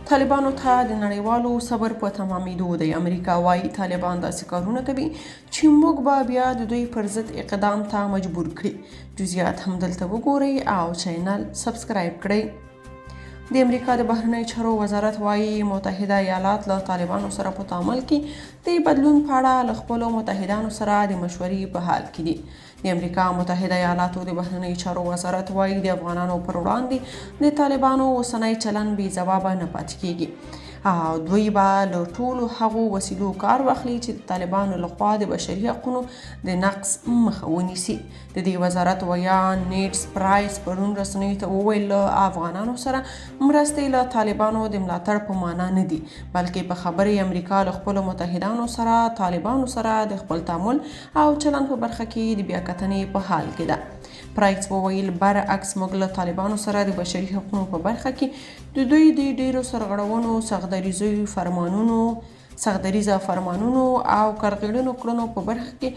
طالبانو ته د نړیوالو صبر په تمامیدو دی. امریکا وایي طالبان داسې کارونه کوي چې موږ به بیا د دوی پر ضد اقدام ته مجبور کړي. جزئیات هم دلته وګورئ او چینل سبسکرایب کړئ. د امریکا د بهرنیو چارو وزارت وایي متحده ایالات له طالبانو سره په تعامل کې د بدلون په اړه له خپلو متحدانو سره د مشورې په حال کې دي. د امریکا متحده ایالاتو د بهرنیو چارو وزارت وایي د افغانانو پر وړاندې د طالبانو اوسنی چلند بې ځوابه نه پاتې کیږي او دوی به له ټولو هغو وسیلو کار واخلي چې د طالبانو لخوا د بشري حقونو د نقض مخه ونیسي. د دې وزارت ویان نیډ پرایس پرون رسنیو ته وویل له افغانانو سره مرستې له طالبانو د ملاتړ په معنا نه دي، بلکې په خبرې امریکا له خپلو متحدانو سره طالبانو سره د خپل تعامل او چلند په برخه کې د بیاکتنې په حال کې ده. پرایس وویل برعکس موږ له طالبانو سره د بشري حقونو په برخه کې د دوی د ډیرو سرغړونو سختدریزه فرمانونو او کرغېړنو کړنو په برخه کې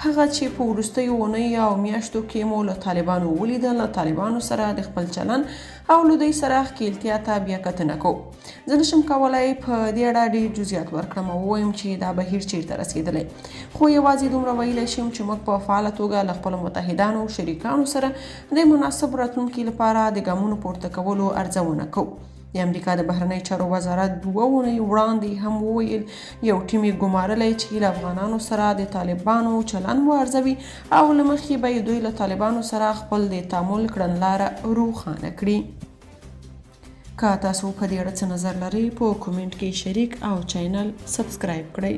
هغه چې په وروستیو اونیو او میاشتو کې مو له طالبانو ولیدل، له طالبانو سره د خپل چلند او له دوی سره ښکیلتیا ته بیاکتنه کوو. زه نشم کولی په دې اړه ډېر جزئیات ورکړم او ووایم چې دا بهیر چیرته رسېدلی، خو یوازې دومره ویلی شم چې موږ په فعاله توګه له خپلو متحدانو او شریکانو سره د مناسب راتلونکي لپاره د ګامونو پورته کولو ارزونه کوو. د امریکا د بهرنیو چارو وزارت 2 اونۍ وړاندې هم وویل یو ټیم یې ګمارلی چې له افغانانو سره د طالبانو چلند وارزوي او له مخې به دوی له طالبانو سره خپل د تعامل کړنلاره روښانه کړي. که تاسو په دې اړه څه نظر لرئ په کومنټ کې شریک او چینل سبسکرایب کړئ.